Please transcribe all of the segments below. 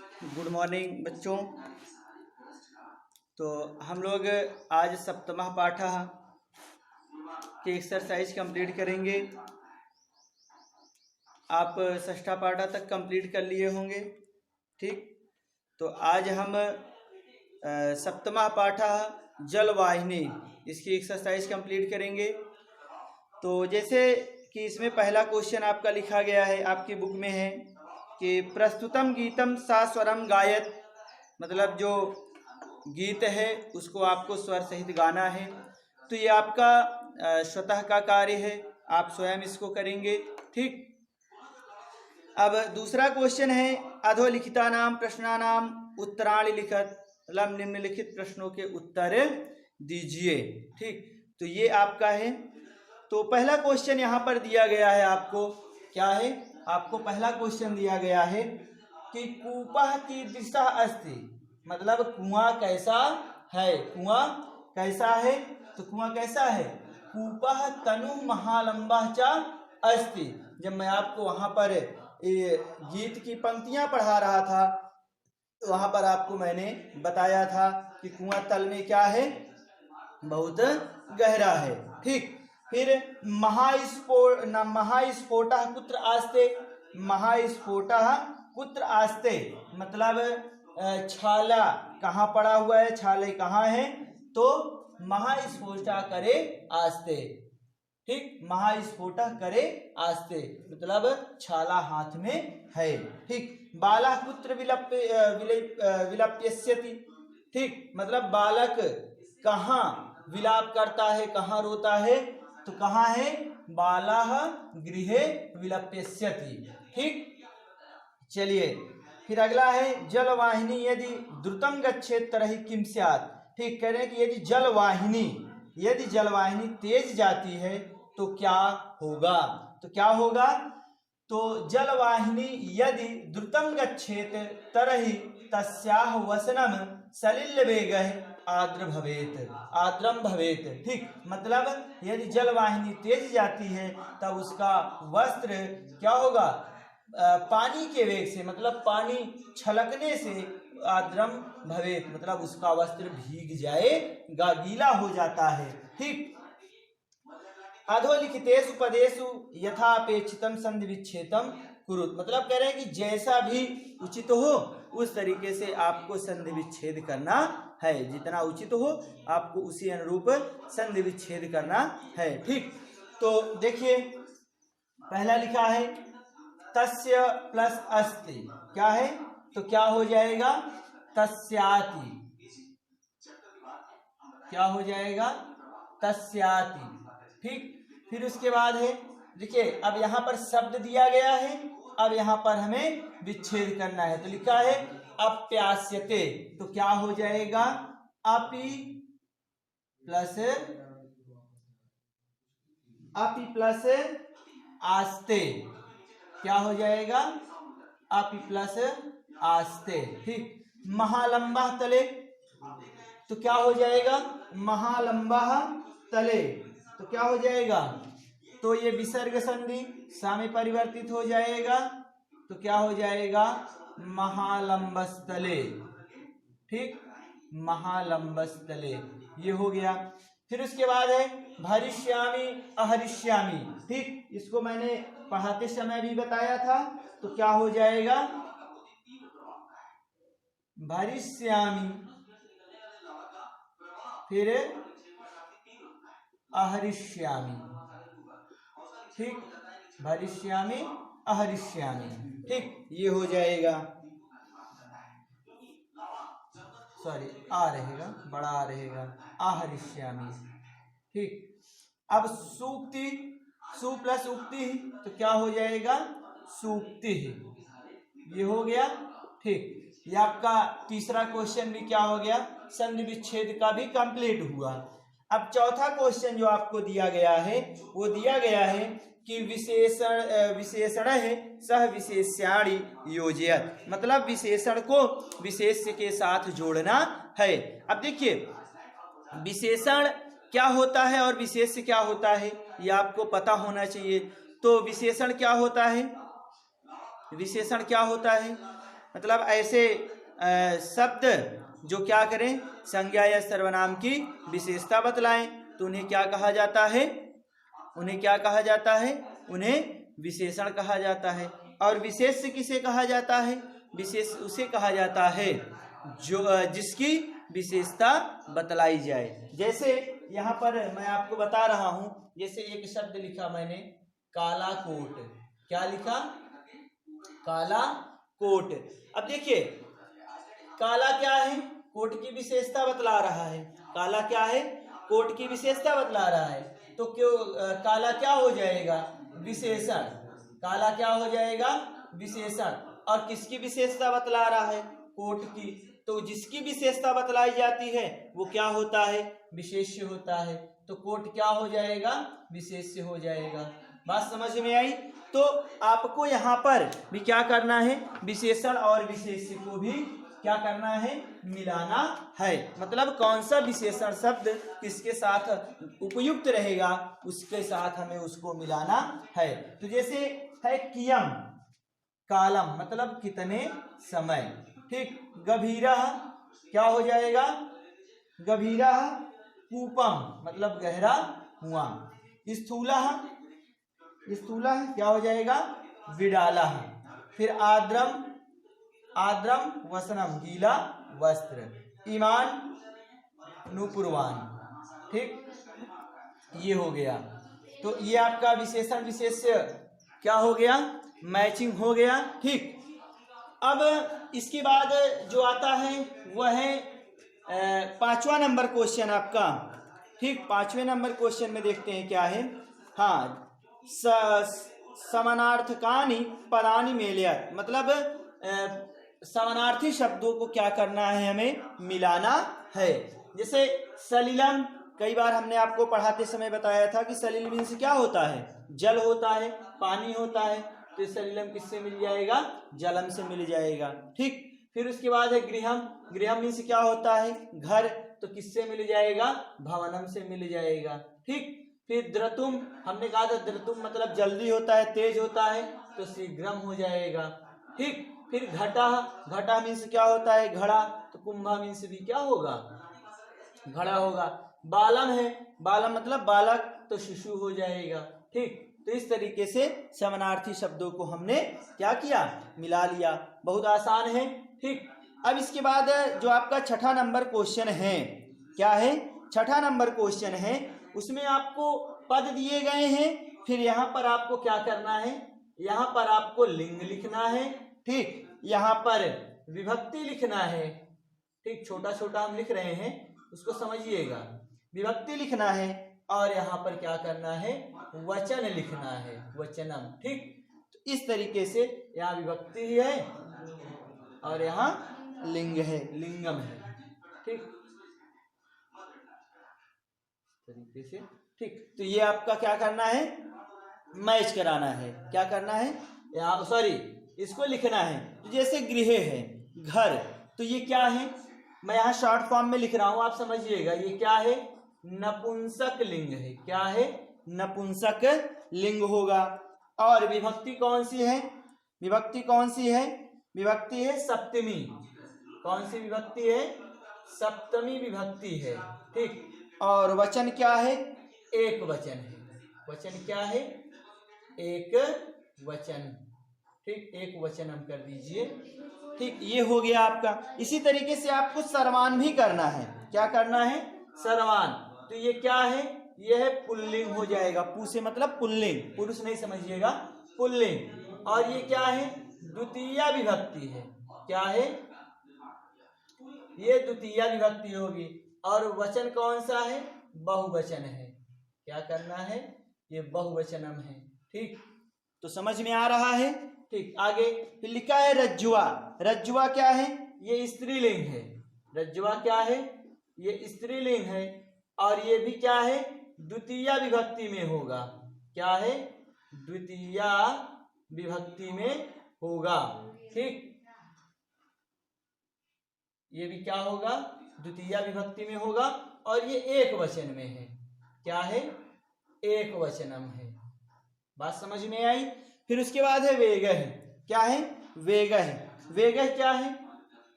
Good morning बच्चों। तो हम लोग आज सप्तमः पाठः की एक्सरसाइज कंप्लीट करेंगे। आप षष्ठा पाठा तक कंप्लीट कर लिए होंगे, ठीक। तो आज हम सप्तमः पाठः जलवाहिनी इसकी एक्सरसाइज कंप्लीट करेंगे। तो जैसे कि इसमें पहला क्वेश्चन आपका लिखा गया है, आपकी बुक में है कि प्रस्तुतम गीतम सा स्वरम गायत, मतलब जो गीत है उसको आपको स्वर सहित गाना है। तो ये आपका स्वतः का कार्य है, आप स्वयं इसको करेंगे, ठीक। अब दूसरा क्वेश्चन है अधोलिखितानाम प्रश्नानाम उत्तराणि लिखत, मतलब निम्नलिखित प्रश्नों के उत्तर दीजिए, ठीक। तो ये आपका है। तो पहला क्वेश्चन यहाँ पर दिया गया है आपको, क्या है, आपको पहला क्वेश्चन दिया गया है कि कूपः की दिशा अस्ति, मतलब कुआं कैसा है, कुआं कैसा है। तो कुआं कैसा है, कूपः तनु महालंबः च अस्ति। जब मैं आपको वहां पर ये गीत की पंक्तियां पढ़ा रहा था, वहां पर आपको मैंने बताया था कि कुआं तल में क्या है, बहुत गहरा है, ठीक। फिर महास्फोटः कुत्र आस्ते, महास्फोटः कुत्र आस्ते, मतलब छाला कहाँ पड़ा हुआ है, छाले कहाँ है। तो महास्फोटः करे आस्ते, ठीक। महास्फोटः करे आस्ते मतलब छाला हाथ में है, ठीक। बालः कुत्र विलप्यस्यति, ठीक, मतलब बालक कहाँ विलाप करता है, कहाँ रोता है। तो कहाँ है, बालः गृहे विलप्यस्यति, ठीक। चलिए फिर अगला है जलवाहिनी यदि द्रुतम गच्छेत तर्हि किम स्यात्, ठीक। कह रहे हैं कि यदि जलवाहिनी तेज जाती है तो क्या होगा। तो क्या होगा, तो जलवाहिनी यदि द्रुतम गच्छेत तर्हि तस्याः वसनम सलिल वेगः आर्द्रम भवेत, ठीक। मतलब यदि जलवाहिनी तेज जाती है तब उसका वस्त्र क्या होगा, पानी के वेग से, मतलब पानी छलकने से आर्द्रम भवेत, मतलब उसका वस्त्र भीग जाएगा, गीला हो जाता है, ठीक। अधोलिखितेषु पदेषु यथापेक्षितम संधि विच्छेदम कुरुत, मतलब कह रहे हैं कि जैसा भी उचित हो उस तरीके से आपको संधि विच्छेद करना है, जितना उचित हो आपको उसी अनुरूप संधि विच्छेद करना है, ठीक। तो देखिए पहला लिखा है तस्य प्लस अस्ति, क्या है, तो क्या हो जाएगा, तस्याति, क्या हो जाएगा, तस्याति, ठीक। फिर उसके बाद है, देखिए अब यहाँ पर शब्द दिया गया है, अब यहाँ पर हमें विच्छेद करना है। तो लिखा है अप्यास्यते, तो क्या हो जाएगा, अपि प्लस आस्ते, क्या हो जाएगा, अपि प्लस आस्ते, ठीक। महालंबा तले, तो क्या हो जाएगा, महालंबा तले, तो क्या हो जाएगा, तो ये विसर्ग संधि सा में परिवर्तित हो जाएगा, तो क्या हो जाएगा, महालंबस्थले, ठीक, महालंबस्थले, ये हो गया। फिर उसके बाद है भरिष्यामि अहरिष्यामि, ठीक, इसको मैंने पढ़ाते समय भी बताया था। तो क्या हो जाएगा, भरिष्यामि फिर अहरिष्यामि, ठीक, भरिष्यामि अहरिष्यामि, ठीक, ये हो जाएगा, सॉरी आ रहेगा, बड़ा आ रहेगा, आहरिष्यामि, ठीक। अब सूक्ति, सु प्लस उक्ति, तो क्या हो जाएगा, सूक्ति, ये हो गया, ठीक। ये आपका तीसरा क्वेश्चन भी क्या हो गया, संधि विच्छेद का भी कंप्लीट हुआ। अब चौथा क्वेश्चन जो आपको दिया गया है वो दिया गया है कि विशेषण है सह विशेष्याणि योजयत, मतलब विशेषण को विशेष्य के साथ जोड़ना है। अब देखिए विशेषण क्या होता है और विशेष्य क्या होता है ये आपको पता होना चाहिए। तो विशेषण क्या होता है, विशेषण क्या होता है, मतलब ऐसे शब्द जो क्या करें, संज्ञा या सर्वनाम की विशेषता बतलाएं, तो उन्हें क्या कहा जाता है, उन्हें क्या कहा जाता है, उन्हें विशेषण कहा जाता है। और विशेष किसे कहा जाता है, विशेष उसे कहा जाता है जो जिसकी विशेषता बतलाई जाए। जैसे यहाँ पर मैं आपको बता रहा हूं, जैसे एक शब्द लिखा मैंने, काला कोट। क्या लिखा, काला कोट। अब देखिए काला क्या है, कोट की विशेषता बतला रहा है। काला क्या है, कोट की विशेषता बतला रहा है। तो क्यों काला क्या हो जाएगा, विशेषण। काला क्या हो जाएगा, विशेषण। और किसकी विशेषता बतला रहा है, कोट की। तो जिसकी विशेषता बतलाई जाती है वो क्या होता है, विशेष्य होता है। तो कोट क्या हो जाएगा, विशेष्य हो जाएगा। बात समझ में आई। तो आपको यहाँ पर भी क्या करना है, विशेषण और विशेष्य को भी क्या करना है, मिलाना है। मतलब कौन सा विशेषण शब्द किसके साथ उपयुक्त रहेगा उसके साथ हमें उसको मिलाना है। तो जैसे है कियम, कालम मतलब कितने समय, ठीक। गभीरा क्या हो जाएगा, गभीरा। कूपम मतलब गहरा हुआ। स्थूला, स्थूला क्या हो जाएगा, विडाला। फिर आद्रम, आद्रम वसनम गीला वस्त्र। ईमान नूपुरवान, ठीक, ये हो गया। तो ये आपका विशेषण विशेष्य क्या हो गया, मैचिंग हो गया, ठीक। अब इसके बाद जो आता है वह है 5वां नंबर क्वेश्चन आपका, ठीक। 5वें नंबर क्वेश्चन में देखते हैं क्या है। हाँ, समानार्थकानि पदानि मेलयत, मतलब समानार्थी शब्दों को क्या करना है, हमें मिलाना है। जैसे सलिलम, कई बार हमने आपको पढ़ाते समय बताया था कि सलिल मीन्स क्या होता है, जल होता है, पानी होता है। तो सलिलम किससे मिल जाएगा, जलम से मिल जाएगा, ठीक। फिर उसके बाद है गृहम, गृहम मीन्स क्या होता है, घर। तो किससे मिल जाएगा, भवनम से मिल जाएगा, ठीक। फिर द्रतुम, हमने कहा था द्रतुम मतलब जल्दी होता है, तेज होता है, तो शीघ्रम हो जाएगा, ठीक। फिर घटा, घटा मीन्स क्या होता है, घड़ा। तो कुंभा मीन्स भी क्या होगा, घड़ा होगा। बालम है, बालम मतलब बालक, तो शिशु हो जाएगा, ठीक। तो इस तरीके से समानार्थी शब्दों को हमने क्या किया, मिला लिया। बहुत आसान है, ठीक। अब इसके बाद जो आपका 6ठा नंबर क्वेश्चन है, क्या है, 6ठा नंबर क्वेश्चन है, उसमें आपको पद दिए गए हैं। फिर यहाँ पर आपको क्या करना है, यहाँ पर आपको लिंग लिखना है, ठीक। यहाँ पर विभक्ति लिखना है, ठीक। छोटा छोटा हम लिख रहे हैं, उसको समझिएगा। विभक्ति लिखना है और यहाँ पर क्या करना है, वचन लिखना है, वचनम, ठीक। तो इस तरीके से यहाँ विभक्ति है और यहाँ लिंग है, लिंगम है, ठीक, तरीके से, ठीक। तो ये आपका क्या करना है, मैच कराना है। क्या करना है, यहाँ सॉरी इसको लिखना है। तो जैसे गृह है, घर, तो ये क्या है, मैं यहाँ शॉर्ट फॉर्म में लिख रहा हूं, आप समझिएगा। ये क्या है, नपुंसक लिंग है। क्या है, नपुंसक लिंग होगा। और विभक्ति कौन सी है, विभक्ति कौन सी है, विभक्ति है सप्तमी। कौन सी विभक्ति है, सप्तमी विभक्ति है, ठीक। और वचन क्या है, एक वचन है। वचन क्या है, एक वचन, ठीक। एक वचन हम कर दीजिए, ठीक। ये हो गया आपका। इसी तरीके से आपको सर्वान भी करना है। क्या करना है, सर्वान। तो ये क्या है, ये है पुल्लिंग हो जाएगा। पु से मतलब पुल्लिंग, पुरुष नहीं समझिएगा, पुल्लिंग। और ये क्या है, द्वितीय विभक्ति है। क्या है, ये द्वितीय विभक्ति होगी। और वचन कौन सा है, बहुवचन है। क्या करना है, ये बहुवचनम है, ठीक। तो समझ में आ रहा है, ठीक। आगे फिर लिखा है रज्जुआ। रज्जुआ क्या है, ये स्त्रीलिंग है। रज्जुआ क्या है, ये स्त्रीलिंग है। और ये भी क्या है, द्वितीय विभक्ति में होगा। क्या है, द्वितीय विभक्ति में होगा, ठीक। ये भी क्या होगा, द्वितीय विभक्ति में होगा। और ये एक वचन में है। क्या है, एक वचनम है। बात समझ में आई। फिर उसके बाद है वेगह। क्या है, वेगह। वेगः क्या है?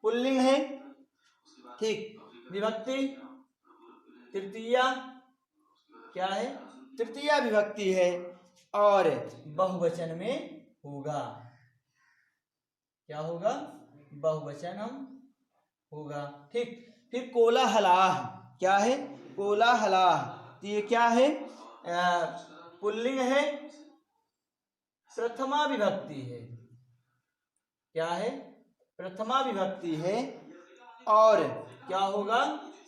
पुल्लिंग है, ठीक। विभक्ति तृतीया क्या है? तृतीया विभक्ति है और बहुवचन में होगा। क्या होगा? बहुवचन होगा, ठीक। फिर कोलाहलाः क्या है? कोलाहलाः, तो ये क्या है? पुल्लिंग है, प्रथमा विभक्ति है। क्या है? प्रथमा विभक्ति है और क्या होगा?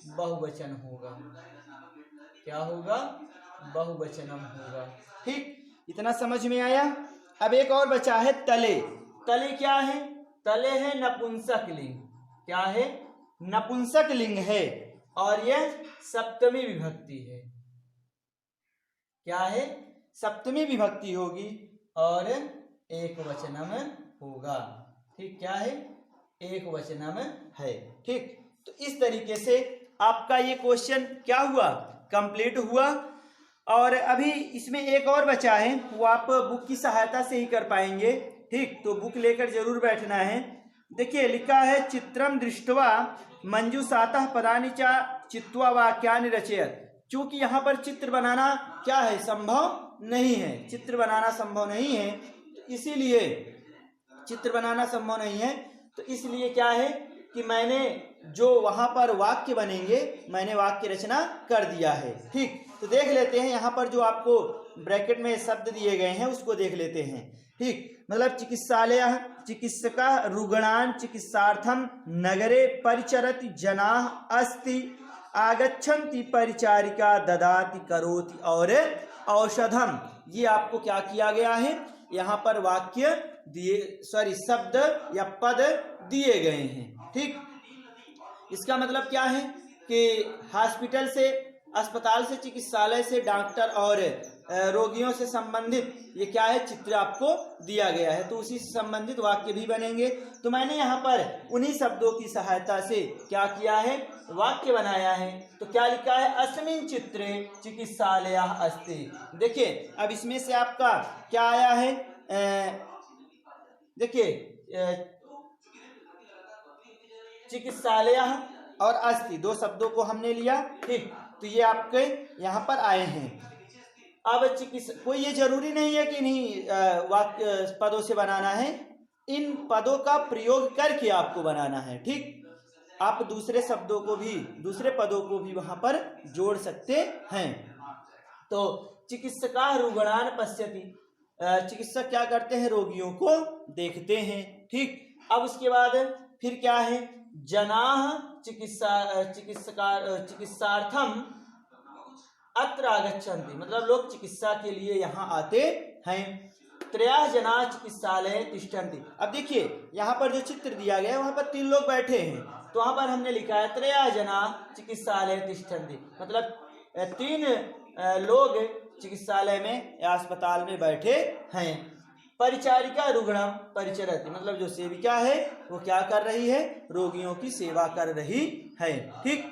बहुवचन होगा। क्या होगा? बहुवचनम होगा, ठीक। इतना समझ में आया? अब एक और बचा है तले। तले क्या है? तले है नपुंसक लिंग। क्या है? नपुंसक लिंग है और यह सप्तमी विभक्ति है। क्या है? सप्तमी विभक्ति होगी और एक वचनम होगा, ठीक। क्या है? एक वचनम है, ठीक। तो इस तरीके से आपका ये क्वेश्चन क्या हुआ? कंप्लीट हुआ। और अभी इसमें एक और बचा है, वो आप बुक की सहायता से ही कर पाएंगे, ठीक। तो बुक लेकर जरूर बैठना है। देखिए लिखा है चित्रम दृष्ट्वा मंजूषातः पदानि च चित्वा वाक्यानि रचयत। चूंकि यहाँ पर चित्र बनाना क्या है? संभव नहीं है। चित्र बनाना संभव नहीं है, इसीलिए चित्र बनाना संभव नहीं है, तो इसलिए क्या है कि मैंने जो वहां पर वाक्य बनेंगे मैंने वाक्य रचना कर दिया है, ठीक। तो देख लेते हैं यहाँ पर जो आपको ब्रैकेट में शब्द दिए गए हैं उसको देख लेते हैं, ठीक। मतलब चिकित्सालय चिकित्सका रुग्णान चिकित्सार्थम नगरे परिचरति जनाः अस्ति आगच्छन्ति परिचारिका ददाति करोति और औषधम। ये आपको क्या किया गया है? यहाँ पर वाक्य दिए, शब्द या पद दिए गए हैं, ठीक। इसका मतलब क्या है कि हॉस्पिटल से, अस्पताल से, चिकित्सालय से, डॉक्टर और रोगियों से संबंधित ये क्या है? चित्र आपको दिया गया है, तो उसी से संबंधित वाक्य भी बनेंगे। तो मैंने यहाँ पर उन्हीं शब्दों की सहायता से क्या किया है? वाक्य बनाया है। तो क्या लिखा है? अस्मिन् चित्रे चिकित्सालयः अस्ति। देखिए अब इसमें से आपका क्या आया है? देखिए चिकित्सालय और अस्ति दो शब्दों को हमने लिया, ठीक। तो ये आपके यहाँ पर आए हैं। अब कोई ये जरूरी नहीं है कि नहीं वाक्य पदों से बनाना है, इन पदों का प्रयोग करके आपको बनाना है, ठीक। आप दूसरे शब्दों को भी, दूसरे पदों को भी वहां पर जोड़ सकते हैं। तो चिकित्सका रुग्णान पश्यति, चिकित्सक क्या करते हैं? रोगियों को देखते हैं, ठीक। अब उसके बाद फिर क्या है? जनाः चिकित्सार्थम अत्र आगच्छन्ति, मतलब लोग चिकित्सा के लिए यहाँ आते हैं। त्रयः जनाः चिकित्सालये तिष्ठन्ति। अब देखिए यहाँ पर जो चित्र दिया गया है वहाँ पर 3 लोग बैठे हैं, तो वहाँ पर हमने लिखा है त्रयः जनाः चिकित्सालये तिष्ठन्ति, मतलब 3 लोग चिकित्सालय में या अस्पताल में बैठे हैं। परिचारिका रुग्णम परिचरति, मतलब जो सेविका है वो क्या कर रही है? रोगियों की सेवा कर रही है, ठीक।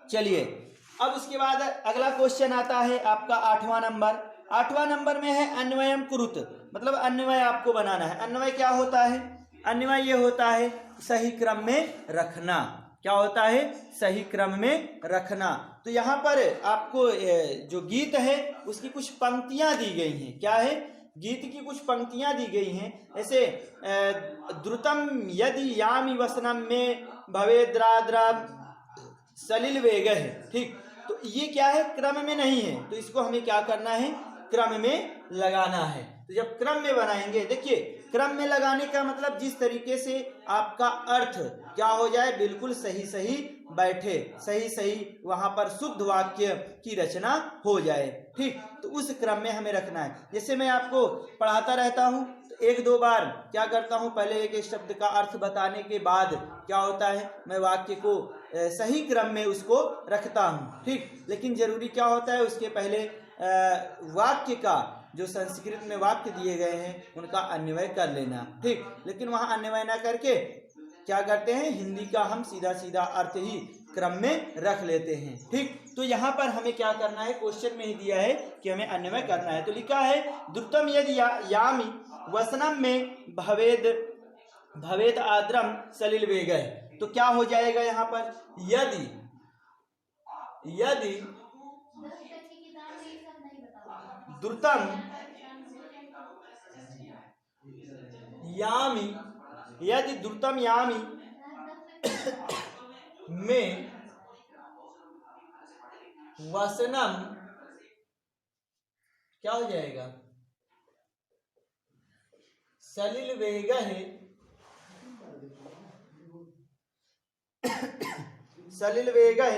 चलिए अब उसके बाद अगला क्वेश्चन आता है आपका 8वां नंबर। 8वां नंबर में है अन्वयम कुरुत, मतलब अन्वय आपको बनाना है। अन्वय क्या होता है? अन्वय ये होता है सही क्रम में रखना। क्या होता है? सही क्रम में रखना। तो यहाँ पर आपको जो गीत है उसकी कुछ पंक्तियां दी गई हैं। क्या है? गीत की कुछ पंक्तियां दी गई हैं। ऐसे द्रुतम यदि यामी वसनम में भवेद्राद्रा सलिल वेग है, ठीक। तो ये क्या है? क्रम में नहीं है, तो इसको हमें क्या करना है? क्रम में लगाना है। तो जब क्रम में बनाएंगे, देखिए क्रम में लगाने का मतलब जिस तरीके से आपका अर्थ क्या हो जाए, बिल्कुल सही सही बैठे, सही सही वहां पर शुद्ध वाक्य की रचना हो जाए, ठीक। तो उस क्रम में हमें रखना है। जैसे मैं आपको पढ़ाता रहता हूँ तो 1-2 बार क्या करता हूँ, पहले एक शब्द का अर्थ बताने के बाद क्या होता है, मैं वाक्य को सही क्रम में उसको रखता हूँ, ठीक। लेकिन जरूरी क्या होता है, उसके पहले वाक्य का जो संस्कृत में वाक्य दिए गए हैं उनका अन्वय कर लेना, ठीक। लेकिन वहाँ अन्वय ना करके क्या करते हैं, हिंदी का हम सीधा सीधा अर्थ ही क्रम में रख लेते हैं, ठीक। तो यहाँ पर हमें क्या करना है, क्वेश्चन में ही दिया है कि हमें अन्वय करना है। तो लिखा है द्रुतम यदि यामी वसनम में भवेद भवेद आद्रम सलिल वेगः। तो क्या हो जाएगा यहाँ पर, यदि यदि द्रुतम यामी, यदि द्रुतम यामी में वसनम क्या हो जाएगा, सलिल वेगः सलिल वेगः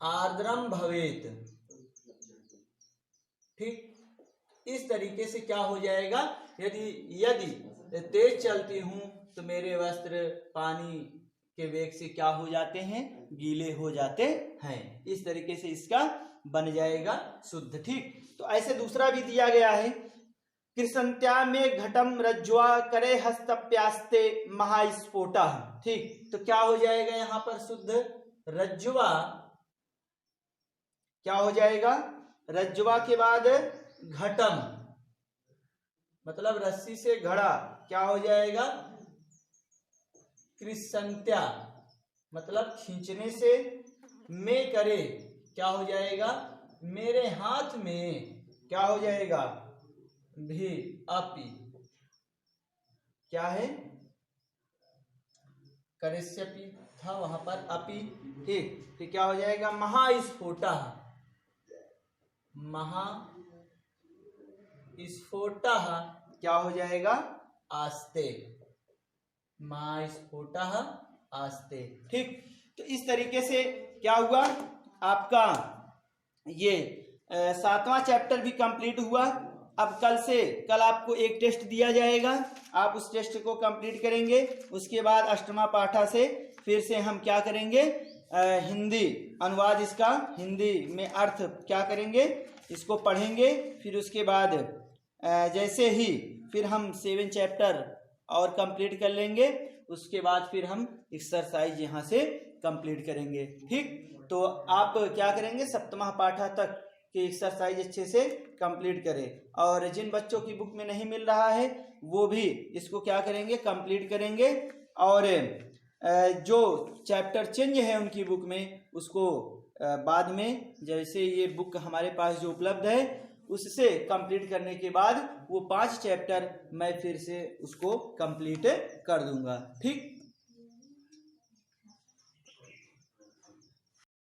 आर्द्रम भवेत। ठीक, इस तरीके से क्या हो जाएगा, यदि यदि तेज चलती हूं तो मेरे वस्त्र पानी के वेग से क्या हो जाते हैं, गीले हो जाते हैं। इस तरीके से इसका बन जाएगा शुद्ध। ठीक, तो ऐसे दूसरा भी दिया गया है, कृष्णत्या में घटम रज्ज्वा करे हस्तप्यास्ते महास्फोटा। ठीक, तो क्या हो जाएगा यहाँ पर शुद्ध, रज्ज्वा क्या हो जाएगा, रज्ज्वा के बाद घटम मतलब रस्सी से घड़ा, क्या हो जाएगा, कृष्णत्या मतलब खींचने से, में करे क्या हो जाएगा, मेरे हाथ में क्या हो जाएगा, भी अपि क्या है, करिष्यपि था वहां पर अपि। ठीक, फिर क्या हो जाएगा, महास्फोटा, महास्फोटा क्या हो जाएगा, आस्ते, महास्फोटा आस्ते। ठीक, तो इस तरीके से क्या हुआ आपका ये 7वां चैप्टर भी कंप्लीट हुआ। अब कल आपको एक टेस्ट दिया जाएगा, आप उस टेस्ट को कंप्लीट करेंगे। उसके बाद अष्टमा पाठा से फिर से हम क्या करेंगे, हिंदी अनुवाद, इसका हिंदी में अर्थ क्या करेंगे, इसको पढ़ेंगे। फिर उसके बाद जैसे ही फिर हम 7 चैप्टर और कंप्लीट कर लेंगे, उसके बाद फिर हम एक्सरसाइज यहाँ से कंप्लीट करेंगे। ठीक, तो आप क्या करेंगे, 7वां पाठा तक की एक्सरसाइज अच्छे से कंप्लीट करें। और जिन बच्चों की बुक में नहीं मिल रहा है वो भी इसको क्या करेंगे, कंप्लीट करेंगे। और जो चैप्टर चेंज है उनकी बुक में, उसको बाद में जैसे ये बुक हमारे पास जो उपलब्ध है उससे कंप्लीट करने के बाद वो 5 चैप्टर मैं फिर से उसको कंप्लीट कर दूंगा। ठीक।